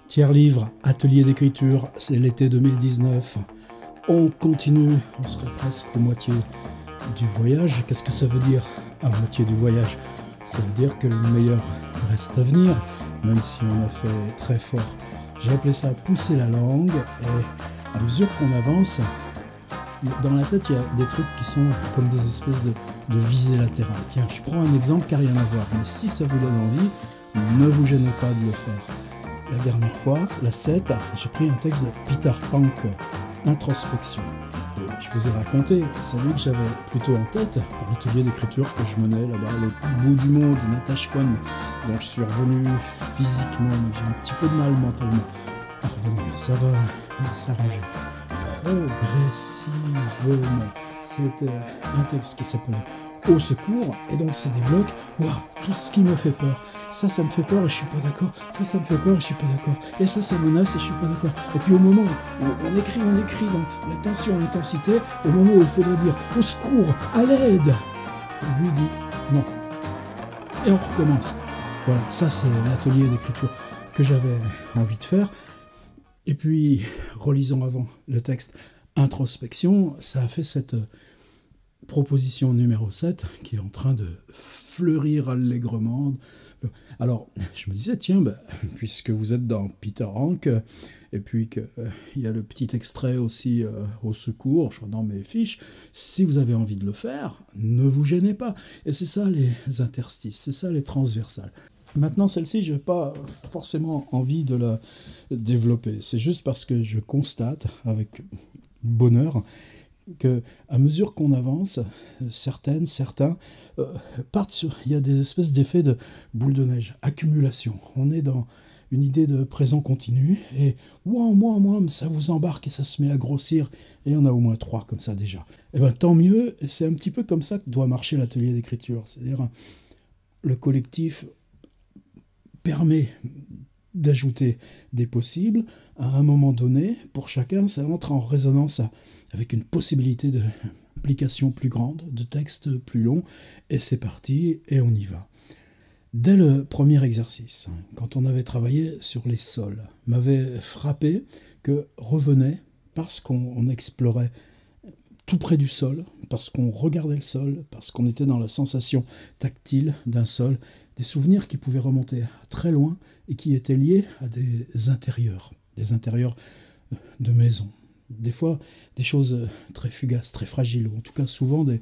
Tiers livre, atelier d'écriture, c'est l'été 2019. On continue, on serait presque à moitié du voyage. Qu'est-ce que ça veut dire, à moitié du voyage? Ça veut dire que le meilleur reste à venir, même si on a fait très fort. J'ai appelé ça pousser la langue, et à mesure qu'on avance, dans la tête, il y a des trucs qui sont comme des espèces de visées latérales. Tiens, je prends un exemple qui n'a rien à voir, mais si ça vous donne envie, ne vous gênez pas de le faire. La dernière fois, la 7, j'ai pris un texte de Peter Pank, Introspection. Et je vous ai raconté celui que j'avais plutôt en tête pour l'atelier d'écriture que je menais là-bas, au bout du monde, Natashquan, dont je suis revenu physiquement, mais j'ai un petit peu de mal mentalement à revenir. Ça va s'arranger progressivement. C'était un texte qui s'appelait Au secours, et donc c'est des blocs. Waouh, tout ce qui me fait peur. Ça me fait peur et je suis pas d'accord. Ça me fait peur et je suis pas d'accord. Et ça menace et je suis pas d'accord. Et puis au moment où on écrit dans la tension, l'intensité, au moment où il faudrait dire au secours, à l'aide, et lui dit non. Et on recommence. Voilà, ça c'est l'atelier d'écriture que j'avais envie de faire. Et puis, relisant avant le texte Introspection, ça a fait cette proposition numéro 7 qui est en train de fleurir allègrement. Alors, je me disais, tiens, puisque vous êtes dans Peter Hank, et puis qu'il y a le petit extrait aussi au secours, je crois dans mes fiches, si vous avez envie de le faire, ne vous gênez pas. Et c'est ça les interstices, c'est ça les transversales. Maintenant, celle-ci, je n'ai pas forcément envie de la développer. C'est juste parce que je constate, avec bonheur, que à mesure qu'on avance, certains partent sur... Il y a des espèces d'effets de boule de neige, accumulation. On est dans une idée de présent continu, et moi, ça vous embarque et ça se met à grossir, et il y en a au moins 3 comme ça déjà. Et bien tant mieux, et c'est un petit peu comme ça que doit marcher l'atelier d'écriture. C'est-à-dire, le collectif permet d'ajouter des possibles à un moment donné. Pour chacun, ça entre en résonance avec une possibilité d'application plus grande, de texte plus long, et c'est parti, et on y va. Dès le premier exercice, quand on avait travaillé sur les sols, m'avait frappé que revenait, parce qu'on explorait tout près du sol, parce qu'on regardait le sol, parce qu'on était dans la sensation tactile d'un sol, des souvenirs qui pouvaient remonter très loin et qui étaient liés à des intérieurs de maison. Des fois, des choses très fugaces, très fragiles, ou en tout cas souvent des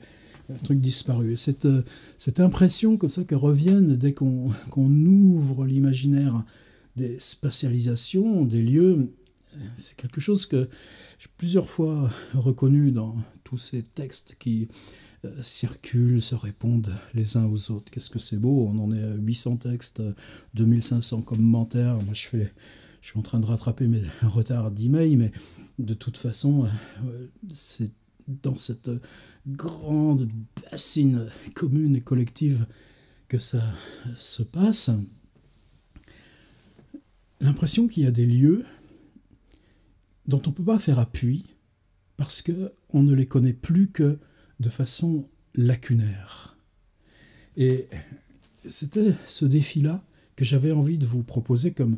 trucs disparus. Et cette impression comme ça que reviennent dès qu'on ouvre l'imaginaire des spatialisations, des lieux, c'est quelque chose que j'ai plusieurs fois reconnu dans tous ces textes qui circulent, se répondent les uns aux autres. Qu'est-ce que c'est beau, on en est à 800 textes, 2500 commentaires. Moi, je suis en train de rattraper mes retards d'email, mais de toute façon, c'est dans cette grande bassine commune et collective que ça se passe. L'impression qu'il y a des lieux dont on ne peut pas faire appui parce qu'on ne les connaît plus que de façon lacunaire. Et c'était ce défi-là que j'avais envie de vous proposer comme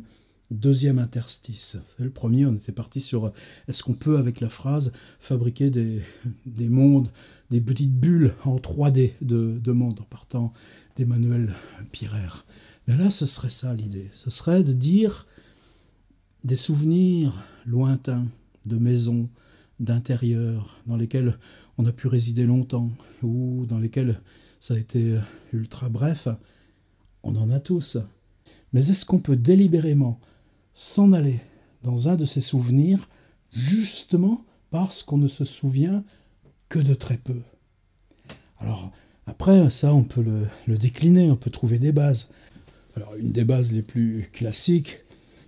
deuxième interstice. Le premier, on était parti sur est-ce qu'on peut, avec la phrase, fabriquer des mondes, des petites bulles en 3D de monde, en partant d'Emmanuel Pirer. Mais là, ce serait ça l'idée. Ce serait de dire des souvenirs lointains de maisons, d'intérieurs, dans lesquels on a pu résider longtemps, ou dans lesquels ça a été ultra bref. On en a tous. Mais est-ce qu'on peut délibérément s'en aller dans un de ces souvenirs, justement parce qu'on ne se souvient que de très peu? Alors, après, ça, on peut le décliner, on peut trouver des bases. Alors, une des bases les plus classiques,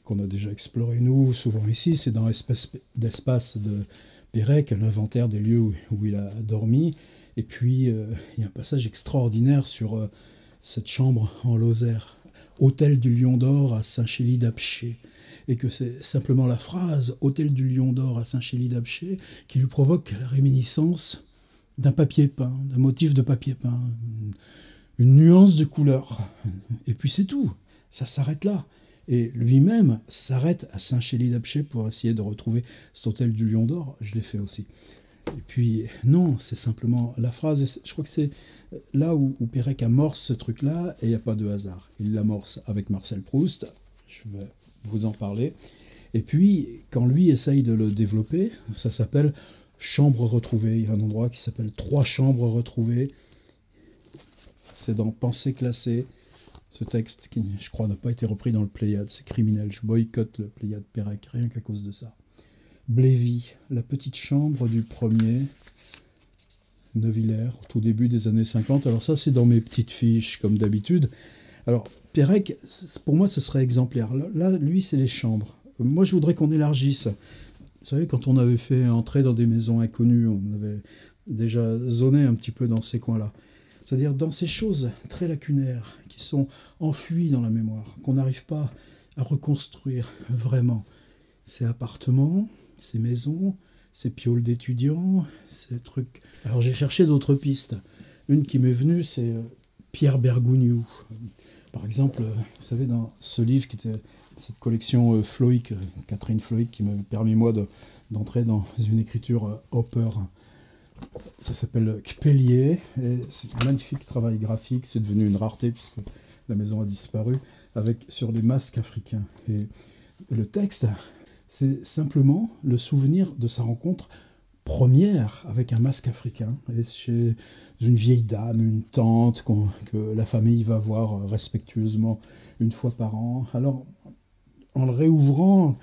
qu'on a déjà exploré nous, souvent ici, c'est dans Espace de Pérec, l'inventaire des lieux où il a dormi. Et puis, il y a un passage extraordinaire sur cette chambre en Lozère, Hôtel du Lion d'Or à Saint-Chély-d'Apcher. Et que c'est simplement la phrase « Hôtel du Lion d'Or à Saint-Chély-d'Apcher » qui lui provoque la réminiscence d'un papier peint, d'un motif de papier peint, une nuance de couleur. Et puis c'est tout, ça s'arrête là. Et lui-même s'arrête à Saint-Chély-d'Apcher pour essayer de retrouver cet hôtel du Lion d'Or. Je l'ai fait aussi. Et puis, non, c'est simplement la phrase. Et je crois que c'est là où Pérec amorce ce truc-là, et il n'y a pas de hasard. Il l'amorce avec Marcel Proust, je vais vous en parler. Et puis, quand lui essaye de le développer, ça s'appelle Chambre retrouvée. Il y a un endroit qui s'appelle Trois chambres retrouvées. C'est dans Pensée classée. Ce texte qui, je crois, n'a pas été repris dans le Pléiade. C'est criminel. Je boycotte le Pléiade Pérec, rien qu'à cause de ça. Blévy, la petite chambre du premier. Neuvillers, au tout début des années 50. Alors ça, c'est dans mes petites fiches, comme d'habitude. Alors, Pérec, pour moi, ce serait exemplaire. Là, lui, c'est les chambres. Moi, je voudrais qu'on élargisse. Vous savez, quand on avait fait entrer dans des maisons inconnues, on avait déjà zoné un petit peu dans ces coins-là. C'est-à-dire dans ces choses très lacunaires, qui sont enfouies dans la mémoire, qu'on n'arrive pas à reconstruire vraiment. Ces appartements, ces maisons, ces pioles d'étudiants, ces trucs... Alors j'ai cherché d'autres pistes. Une qui m'est venue, c'est Pierre Bergougnoux. Par exemple, vous savez, dans ce livre qui était cette collection Floïc, Catherine Floïc, qui m'a permis, moi, d'entrer dans une écriture Hopper. Ça s'appelle Kpélié, et c'est un magnifique travail graphique. C'est devenu une rareté, puisque la maison a disparu, sur les masques africains. Et le texte... c'est simplement le souvenir de sa rencontre première avec un masque africain, et chez une vieille dame, une tante que la famille va voir respectueusement une fois par an. Alors, en le réouvrant,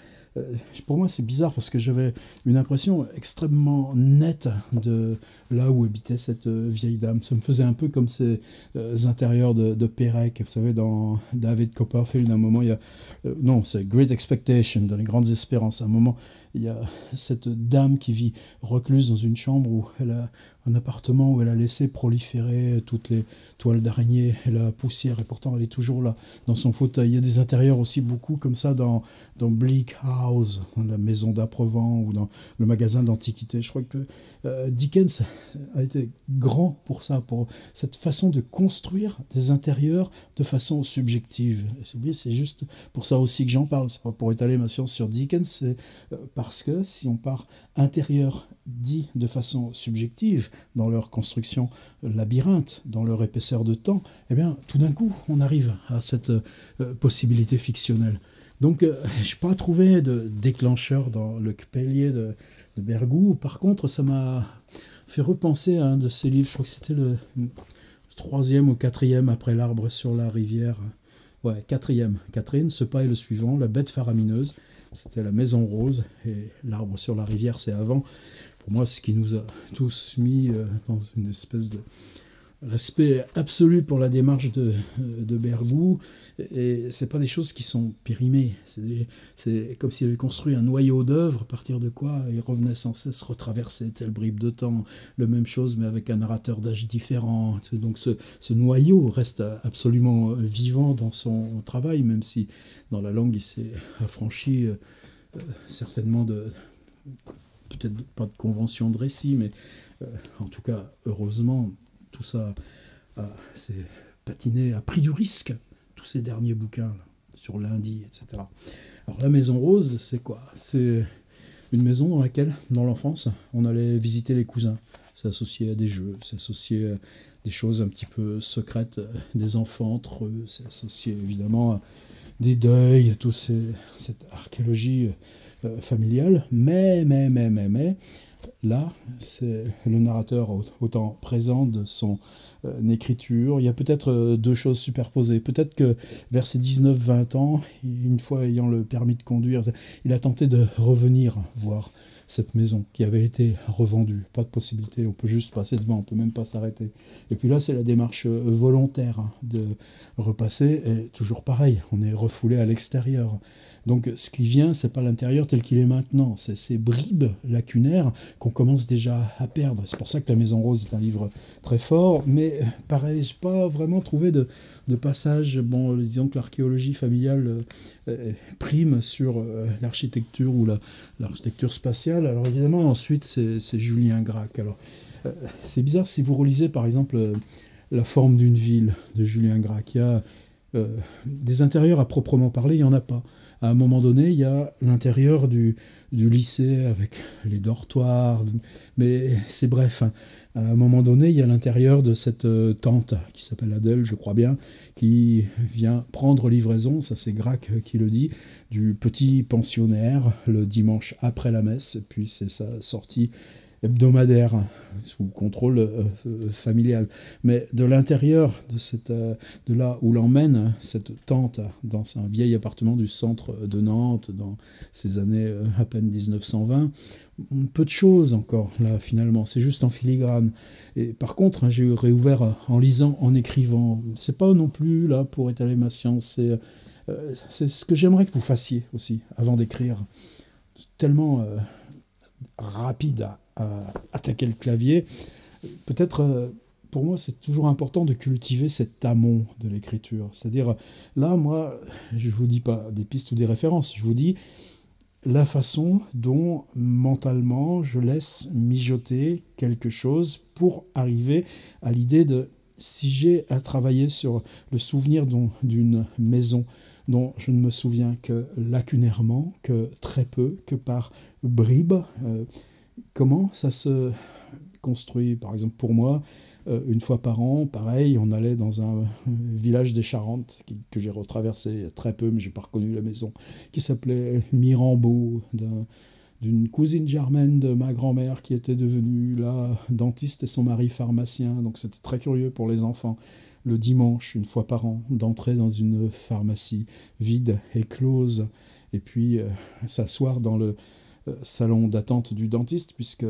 pour moi c'est bizarre parce que j'avais une impression extrêmement nette de là où habitait cette vieille dame. Ça me faisait un peu comme ces intérieurs de Pérec. Vous savez, dans David Copperfield, à un moment, il y a... non, c'est Great Expectation, dans Les Grandes Espérances. À un moment, il y a cette dame qui vit recluse dans une chambre où elle a un appartement où elle a laissé proliférer toutes les toiles d'araignée et la poussière, et pourtant elle est toujours là, dans son fauteuil. Il y a des intérieurs aussi beaucoup comme ça dans Bleak House, dans la maison d'Aprevent, ou dans le magasin d'antiquités. Je crois que Dickens a été grand pour ça, pour cette façon de construire des intérieurs de façon subjective. Et vous voyez, c'est juste pour ça aussi que j'en parle. C'est pas pour étaler ma science sur Dickens, c'est parce que si on part intérieur dit de façon subjective, dans leur construction labyrinthe, dans leur épaisseur de temps, eh bien, tout d'un coup, on arrive à cette possibilité fictionnelle. Donc, je n'ai pas trouvé de déclencheur dans le Kpélié de Bergou. Par contre, ça m'a fait repenser à un de ses livres, je crois que c'était le 3e ou 4e après L'Arbre sur la rivière. Ouais, 4e. Catherine, ce pas est le suivant, La bête faramineuse. C'était La Maison Rose, et L'Arbre sur la rivière, c'est avant. Pour moi, ce qui nous a tous mis dans une espèce de respect absolu pour la démarche de Bergou, et c'est pas des choses qui sont périmées. C'est comme s'il avait construit un noyau d'œuvre, à partir de quoi il revenait sans cesse retraverser telle bribe de temps, le même chose, mais avec un narrateur d'âge différent. Donc ce noyau reste absolument vivant dans son travail, même si dans la langue il s'est affranchi certainement de... peut-être pas de convention de récit, mais en tout cas, heureusement, tout ça s'est patiné, a pris du risque, tous ces derniers bouquins là, sur lundi, etc. Alors La Maison Rose, c'est quoi? C'est une maison dans laquelle, dans l'enfance, on allait visiter les cousins. C'est associé à des jeux, c'est associé à des choses un petit peu secrètes des enfants entre eux, c'est associé évidemment à des deuils, à toute cette archéologie familiale, mais, là, c'est le narrateur autant présent de son écriture. Il y a peut-être deux choses superposées. Peut-être que vers ses 19-20 ans, une fois ayant le permis de conduire, il a tenté de revenir voir cette maison qui avait été revendue. Pas de possibilité, on peut juste passer devant, on peut même pas s'arrêter. Et puis là, c'est la démarche volontaire de repasser, et toujours pareil, on est refoulé à l'extérieur. Donc ce qui vient, c'est pas l'intérieur tel qu'il est maintenant, c'est ces bribes lacunaires qu'on commence déjà à perdre. C'est pour ça que La Maison Rose est un livre très fort, mais pareil, je n'ai pas vraiment trouvé de passage. Bon, disons que l'archéologie familiale prime sur l'architecture ou l'architecture spatiale. Alors évidemment, ensuite, c'est Julien Gracq. Alors, c'est bizarre si vous relisez par exemple La forme d'une ville de Julien Gracq. Il y a des intérieurs à proprement parler, il n'y en a pas. À un moment donné, il y a l'intérieur du lycée avec les dortoirs, mais c'est bref. Hein. À un moment donné, il y a l'intérieur de cette tante qui s'appelle Adèle, je crois bien, qui vient prendre livraison, ça c'est Grac qui le dit, du petit pensionnaire le dimanche après la messe, et puis c'est sa sortie hebdomadaire, sous contrôle familial. Mais de l'intérieur de là où l'emmène cette tante dans un vieil appartement du centre de Nantes, dans ces années à peine 1920, peu de choses encore, là, finalement. C'est juste en filigrane. Et par contre, hein, j'ai réouvert en lisant, en écrivant. C'est pas non plus là pour étaler ma science. C'est ce que j'aimerais que vous fassiez aussi, avant d'écrire. Tellement rapide à attaquer le clavier. Peut-être, pour moi, c'est toujours important de cultiver cet amont de l'écriture. C'est-à-dire, là, moi, je ne vous dis pas des pistes ou des références, je vous dis la façon dont, mentalement, je laisse mijoter quelque chose pour arriver à l'idée de, si j'ai à travailler sur le souvenir d'une maison dont je ne me souviens que lacunairement, que très peu, que par bribes, comment ça se construit. Par exemple, pour moi, une fois par an, pareil, on allait dans un village des Charentes, que j'ai retraversé très peu, mais j'ai pas reconnu la maison, qui s'appelait Mirambeau, d'une cousine germaine de ma grand-mère qui était devenue là dentiste et son mari pharmacien. Donc c'était très curieux pour les enfants, le dimanche, une fois par an, d'entrer dans une pharmacie vide et close, et puis s'asseoir dans le salon d'attente du dentiste, puisque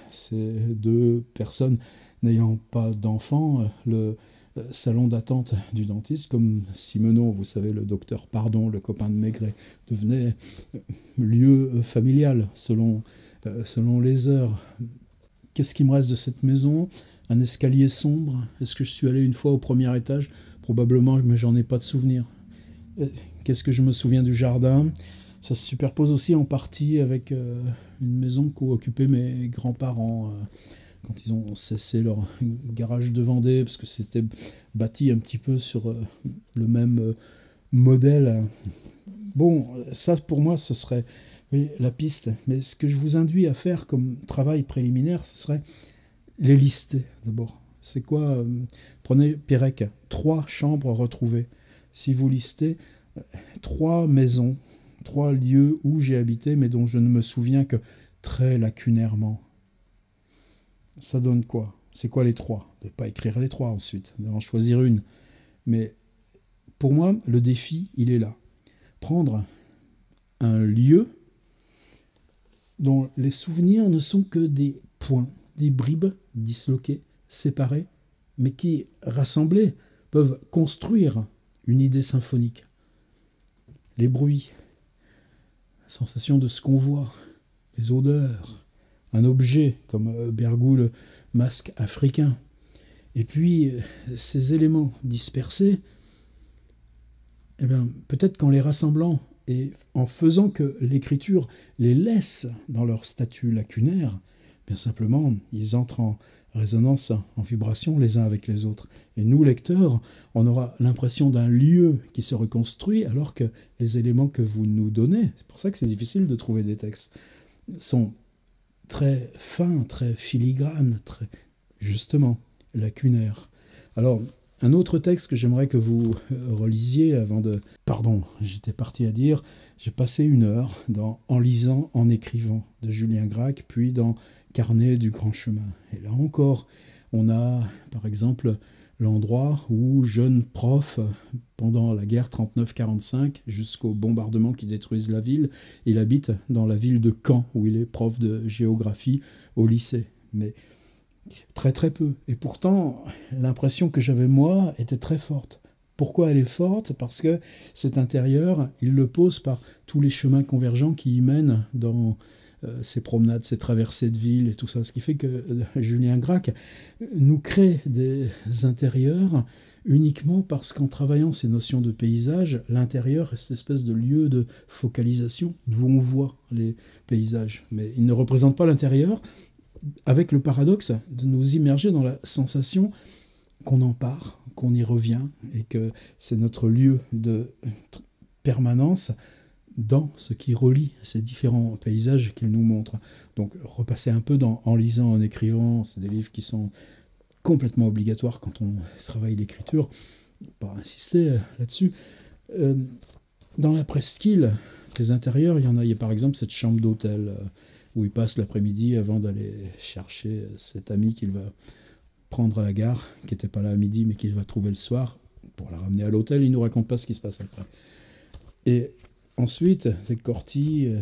ces deux personnes n'ayant pas d'enfants, le salon d'attente du dentiste, comme Simenon, vous savez, le docteur Pardon, le copain de Maigret, devenait lieu familial selon les heures. Qu'est-ce qui me reste de cette maison? Un escalier sombre. Est-ce que je suis allé une fois au premier étage? Probablement, mais j'en ai pas de souvenir. Qu'est-ce que je me souviens du jardin? Ça se superpose aussi en partie avec une maison qu'occupaient mes grands-parents quand ils ont cessé leur garage de Vendée, parce que c'était bâti un petit peu sur le même modèle. Bon, ça pour moi, ce serait la piste. Mais ce que je vous induis à faire comme travail préliminaire, ce serait les lister d'abord. C'est quoi Prenez Pérec, 3 chambres retrouvées. Si vous listez 3 maisons, 3 lieux où j'ai habité, mais dont je ne me souviens que très lacunairement. Ça donne quoi? C'est quoi les 3? De ne pas écrire les 3 ensuite, d'en choisir une. Mais pour moi, le défi, il est là. Prendre un lieu dont les souvenirs ne sont que des points, des bribes disloquées, séparées, mais qui, rassemblées, peuvent construire une idée symphonique. Les bruits, la sensation de ce qu'on voit, les odeurs, un objet comme Bergou, le masque africain. Et puis, ces éléments dispersés, eh bien, peut-être qu'en les rassemblant et en faisant que l'écriture les laisse dans leur statut lacunaire, bien simplement, ils entrent en résonance, en vibration les uns avec les autres. Et nous, lecteurs, on aura l'impression d'un lieu qui se reconstruit, alors que les éléments que vous nous donnez, c'est pour ça que c'est difficile de trouver des textes, sont très fins, très filigranes, très, justement, lacunaires. Alors, un autre texte que j'aimerais que vous relisiez avant de... Pardon, j'étais parti à dire, j'ai passé 1 heure en lisant, en écrivant, de Julien Gracq, puis dans Carnet du Grand Chemin. Et là encore, on a, par exemple, l'endroit où, jeune prof, pendant la guerre 39-45, jusqu'aux bombardements qui détruisent la ville, il habite dans la ville de Caen, où il est prof de géographie au lycée. Mais très très peu. Et pourtant, l'impression que j'avais moi était très forte. Pourquoi elle est forte? Parce que cet intérieur, il le pose par tous les chemins convergents qui y mènent dans ces promenades, ces traversées de ville et tout ça. Ce qui fait que Julien Gracq nous crée des intérieurs uniquement parce qu'en travaillant ces notions de paysage, l'intérieur est cette espèce de lieu de focalisation d'où on voit les paysages. Mais il ne représente pas l'intérieur, avec le paradoxe de nous immerger dans la sensation qu'on empare, qu'on y revient et que c'est notre lieu de permanence dans ce qui relie ces différents paysages qu'il nous montre. Donc repasser un peu en lisant, en écrivant, c'est des livres qui sont complètement obligatoires quand on travaille l'écriture, pas insister là-dessus. Dans la presqu'île, les intérieurs, il y a par exemple cette chambre d'hôtel où il passe l'après-midi avant d'aller chercher cet ami qu'il va prendre à la gare, qui n'était pas là à midi mais qu'il va trouver le soir pour la ramener à l'hôtel. Il ne nous raconte pas ce qui se passe après. Et ensuite, c'est Corty, le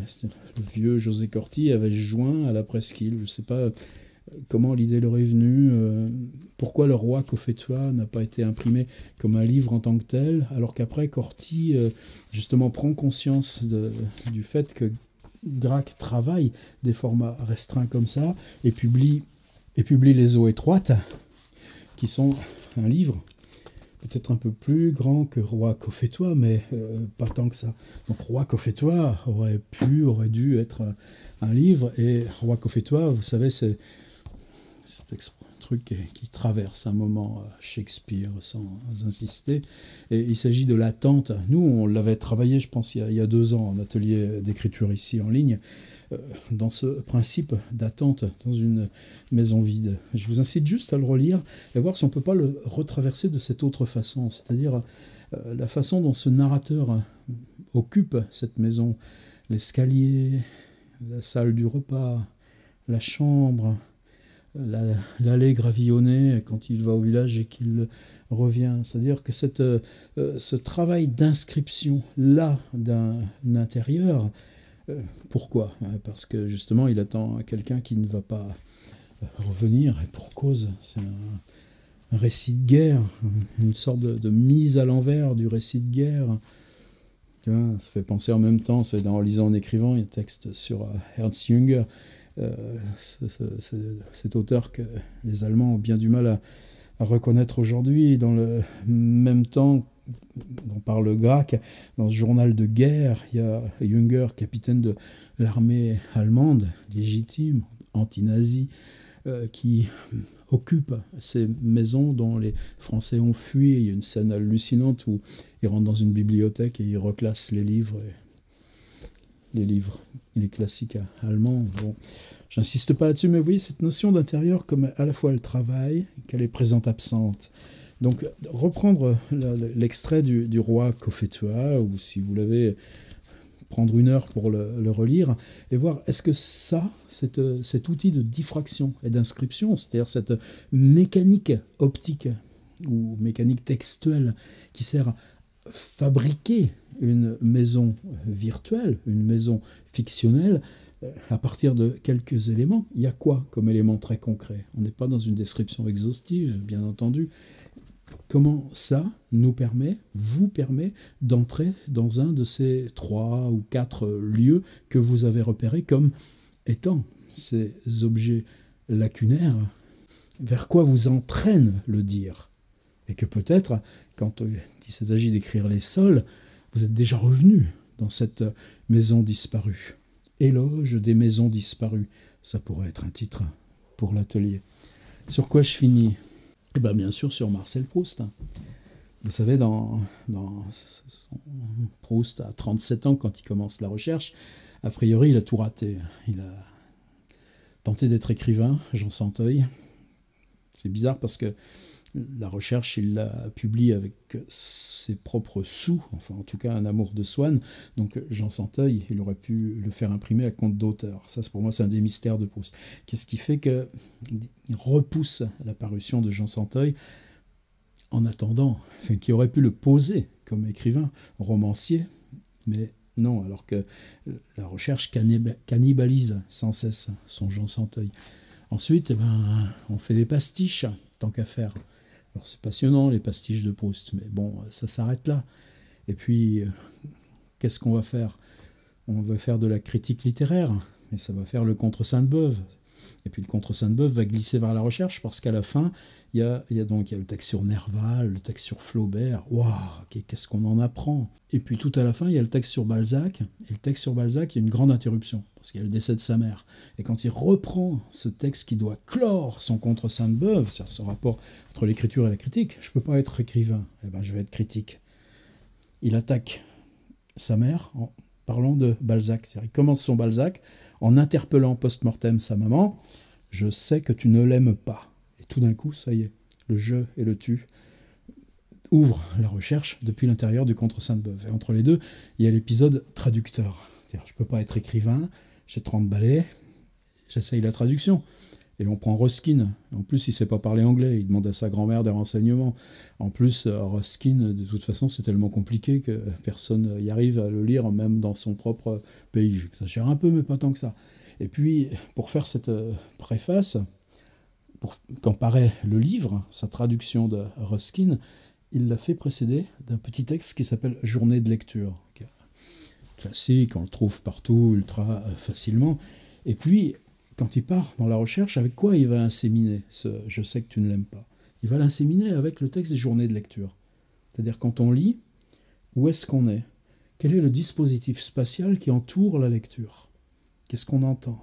vieux José Corty avait joint à la presqu'île. Je ne sais pas comment l'idée leur est venue, pourquoi le roi Cophetua n'a pas été imprimé comme un livre en tant que tel, alors qu'après Corty justement prend conscience du fait que Gracq travaille des formats restreints comme ça et publie Les eaux étroites, qui sont un livre peut-être un peu plus grand que Roi Cophetua, mais pas tant que ça. Donc Roi Cophetua aurait dû être un livre, et Roi Cophetua, vous savez, c'est un truc qui traverse un moment Shakespeare sans insister, et il s'agit de l'attente. Nous, on l'avait travaillé, je pense, il y a 2 ans en atelier d'écriture ici en ligne, dans ce principe d'attente dans une maison vide. Je vous incite juste à le relire et voir si on ne peut pas le retraverser de cette autre façon, c'est-à-dire la façon dont ce narrateur occupe cette maison, l'escalier, la salle du repas, la chambre, l'allée gravillonnée quand il va au village et qu'il revient. C'est-à-dire que ce travail d'inscription là d'un intérieur, pourquoi ? Parce que justement il attend quelqu'un qui ne va pas revenir, et pour cause. C'est un récit de guerre, une sorte de mise à l'envers du récit de guerre. Tu vois, ça fait penser en même temps, en lisant, en écrivant, il y a un texte sur Ernst Jünger, cet auteur que les Allemands ont bien du mal à reconnaître aujourd'hui. Dans le même temps dont parle Gracq, dans ce journal de guerre, il y a Jünger, capitaine de l'armée allemande, légitime, anti-nazi, qui occupe ces maisons dont les Français ont fui. Il y a une scène hallucinante où il rentre dans une bibliothèque et il reclasse les livres, les classiques allemands. Bon, j'insiste pas là-dessus, mais vous voyez cette notion d'intérieur, comme à la fois elle travaille, qu'elle est présente absente. Donc reprendre l'extrait du roi Cophetua, ou si vous l'avez, prendre 1 heure pour le relire, et voir est-ce que cet outil de diffraction et d'inscription, c'est-à-dire cette mécanique optique ou mécanique textuelle qui sert à fabriquer une maison virtuelle, une maison fictionnelle, à partir de quelques éléments. Il y a quoi comme élément très concret ? On n'est pas dans une description exhaustive, bien entendu. Comment ça vous permet d'entrer dans un de ces 3 ou 4 lieux que vous avez repérés comme étant ces objets lacunaires, vers quoi vous entraîne le dire ? Et que peut-être, quand il s'agit d'écrire les sols, vous êtes déjà revenu dans cette maison disparue. Éloge des maisons disparues, ça pourrait être un titre pour l'atelier. Sur quoi je finis ? Eh bien sûr sur Marcel Proust. Vous savez, Proust a 37 ans quand il commence la recherche. A priori, il a tout raté. Il a tenté d'être écrivain, Jean Santeuil. C'est bizarre parce que la recherche, il la publie avec ses propres sous, enfin en tout cas un amour de Swann. Donc Jean Santeuil, il aurait pu le faire imprimer à compte d'auteur. Ça, pour moi, c'est un des mystères de Proust. Qu'est-ce qui fait qu'il repousse la parution de Jean Santeuil en attendant, qui aurait pu le poser comme écrivain, romancier, mais non, alors que la recherche cannibalise sans cesse son Jean Santeuil. Ensuite, on fait des pastiches, tant qu'à faire. Alors c'est passionnant, les pastiches de Proust, mais bon, ça s'arrête là. Et puis, qu'est-ce qu'on va faire ? On va faire de la critique littéraire, et ça va faire le contre Sainte-Beuve. Et puis le contre Sainte-Beuve va glisser vers la recherche parce qu'à la fin, il y a le texte sur Nerval, le texte sur Flaubert. Waouh, qu'est-ce qu'on en apprend! Et puis tout à la fin, il y a le texte sur Balzac. Et le texte sur Balzac, il y a une grande interruption parce qu'il y a le décès de sa mère. Et quand il reprend ce texte qui doit clore son contre Sainte-Beuve, c'est-à-dire ce rapport entre l'écriture et la critique, je ne peux pas être écrivain, eh ben, je vais être critique. Il attaque sa mère en parlant de Balzac. C'est-à-dire, il commence son Balzac en interpellant post-mortem sa maman. « Je sais que tu ne l'aimes pas. » Et tout d'un coup, ça y est, le je et le tu ouvrent la recherche depuis l'intérieur du contre Sainte-Beuve. Et entre les deux, il y a l'épisode traducteur. C'est-à-dire, je ne peux pas être écrivain, j'ai 30 balais, j'essaye la traduction. Et on prend Ruskin. En plus, il ne sait pas parler anglais. Il demande à sa grand-mère des renseignements. En plus, Ruskin, de toute façon, c'est tellement compliqué que personne n'y arrive à le lire, même dans son propre pays. J'exagère un peu, mais pas tant que ça. Et puis, pour faire cette préface, quand paraît le livre, sa traduction de Ruskin, il l'a fait précéder d'un petit texte qui s'appelle « Journée de lecture ». Classique, on le trouve partout, ultra facilement. Et puis, quand il part dans la recherche, avec quoi il va inséminer ce « je sais que tu ne l'aimes pas ». Il va l'inséminer avec le texte des journées de lecture. C'est-à-dire, quand on lit, où est-ce qu'on est? Quel est le dispositif spatial qui entoure la lecture? Qu'est-ce qu'on entend?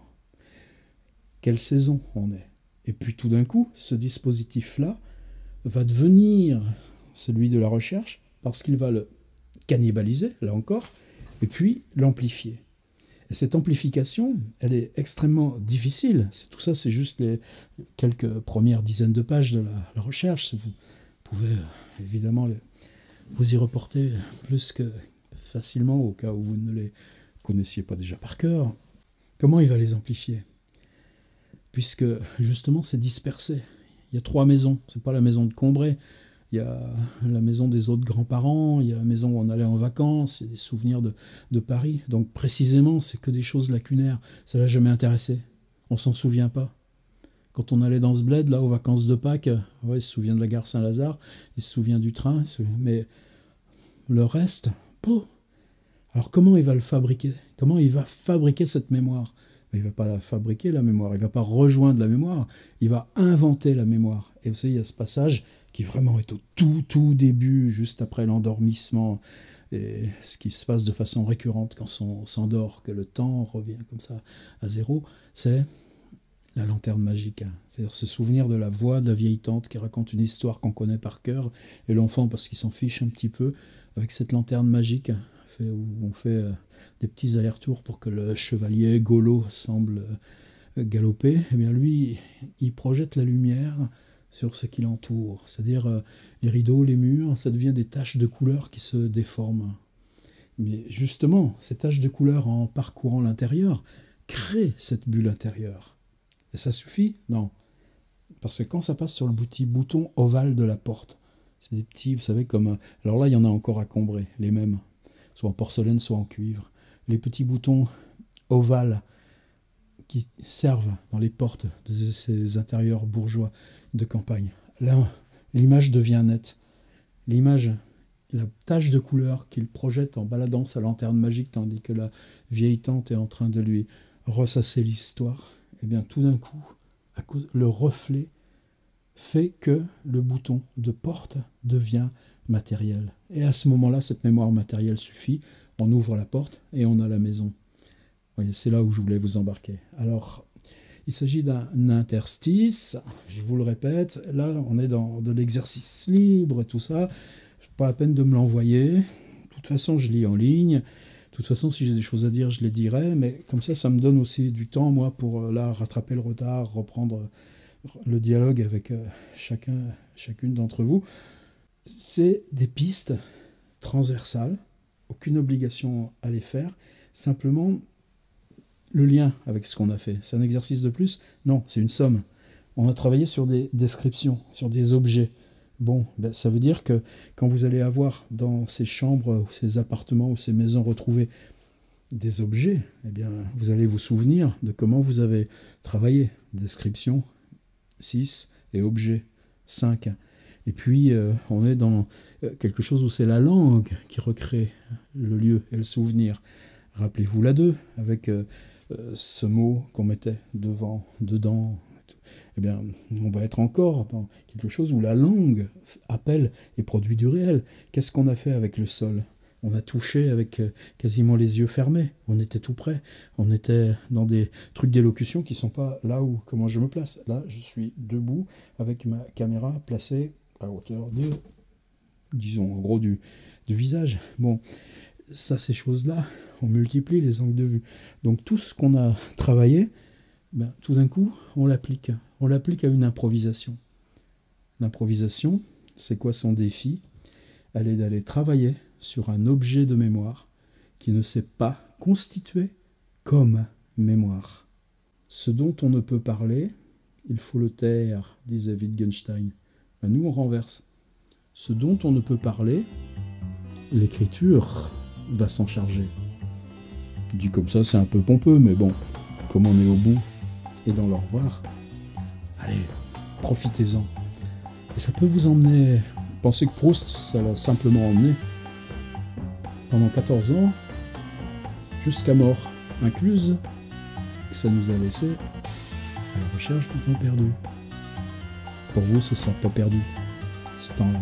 Quelle saison on est? Et puis tout d'un coup, ce dispositif-là va devenir celui de la recherche parce qu'il va le cannibaliser, là encore, et puis l'amplifier. Et cette amplification, elle est extrêmement difficile. Tout ça, c'est juste les quelques premières dizaines de pages de la recherche. Vous pouvez évidemment vous y reporter plus que facilement au cas où vous ne les connaissiez pas déjà par cœur. Comment il va les amplifier? Puisque justement, c'est dispersé. Il y a 3 maisons. C'est pas la maison de Combray. Il y a la maison des autres grands-parents, il y a la maison où on allait en vacances, il y a des souvenirs de Paris. Donc précisément, c'est que des choses lacunaires. Ça l'a jamais intéressé. On s'en souvient pas. Quand on allait dans ce bled, là, aux vacances de Pâques, ouais, il se souvient de la gare Saint-Lazare, il se souvient du train, mais le reste, pouf. Alors comment il va le fabriquer? Comment il va fabriquer cette mémoire? Mais il ne va pas la fabriquer, la mémoire. Il ne va pas rejoindre la mémoire. Il va inventer la mémoire. Et vous savez, il y a ce passage qui vraiment est au tout début, juste après l'endormissement, et ce qui se passe de façon récurrente quand on s'endort, que le temps revient comme ça à zéro, c'est la lanterne magique. C'est-à-dire se souvenir de la voix de la vieille tante qui raconte une histoire qu'on connaît par cœur, et l'enfant, parce qu'il s'en fiche un petit peu, avec cette lanterne magique, où on fait des petits allers-retours pour que le chevalier Golo semble galoper, eh bien lui, il projette la lumière sur ce qui l'entoure. C'est-à-dire les rideaux, les murs, ça devient des taches de couleur qui se déforment. Mais justement, ces taches de couleur en parcourant l'intérieur créent cette bulle intérieure. Et ça suffit? Non. Parce que quand ça passe sur le petit bouton ovale de la porte, c'est des petits, vous savez, comme... Alors là, il y en a encore à Combray, les mêmes. Soit en porcelaine, soit en cuivre. Les petits boutons ovales qui servent dans les portes de ces intérieurs bourgeois de campagne. Là, l'image devient nette. L'image, la tache de couleur qu'il projette en baladant sa lanterne magique, tandis que la vieille tante est en train de lui ressasser l'histoire, et bien tout d'un coup, le reflet fait que le bouton de porte devient matériel. Et à ce moment-là, cette mémoire matérielle suffit. On ouvre la porte et on a la maison. Vous voyez, c'est là où je voulais vous embarquer. Alors, il s'agit d'un interstice, je vous le répète. Là, on est dans de l'exercice libre et tout ça. Pas la peine de me l'envoyer. De toute façon, je lis en ligne. De toute façon, si j'ai des choses à dire, je les dirai. Mais comme ça me donne aussi du temps, moi, pour là, rattraper le retard, reprendre le dialogue avec chacune d'entre vous. C'est des pistes transversales, aucune obligation à les faire, simplement le lien avec ce qu'on a fait. C'est un exercice de plus? Non, c'est une somme. On a travaillé sur des descriptions, sur des objets. Bon, ben, ça veut dire que quand vous allez avoir dans ces chambres, ou ces appartements, ou ces maisons retrouvées, des objets, eh bien, vous allez vous souvenir de comment vous avez travaillé. Description 6 et objet 5. Et puis, on est dans quelque chose où c'est la langue qui recrée le lieu et le souvenir. Rappelez-vous la 2, avec ce mot qu'on mettait devant, dedans, eh bien, on va être encore dans quelque chose où la langue appelle et produit du réel. Qu'est-ce qu'on a fait avec le sol? On a touché avec quasiment les yeux fermés. On était tout près. On était dans des trucs d'élocution qui ne sont pas là où, comment je me place. Là, je suis debout avec ma caméra placée à hauteur de, disons, en gros, du visage. Bon, ça, ces choses-là, on multiplie les angles de vue. Donc, tout ce qu'on a travaillé, ben, tout d'un coup, on l'applique. On l'applique à une improvisation. L'improvisation, c'est quoi son défi? Elle est d'aller travailler sur un objet de mémoire qui ne s'est pas constitué comme mémoire. Ce dont on ne peut parler, il faut le taire, disait Wittgenstein. Ben nous, on renverse. Ce dont on ne peut parler, l'écriture va s'en charger. Dit comme ça, c'est un peu pompeux, mais bon, comme on est au bout et dans le revoir, allez, profitez-en. Et ça peut vous emmener... Pensez que Proust, ça l'a simplement emmené pendant 14 ans, jusqu'à mort incluse, que ça nous a laissé à la recherche du temps perdu. Pour vous, ce ne sera pas perdu, ce temps-là.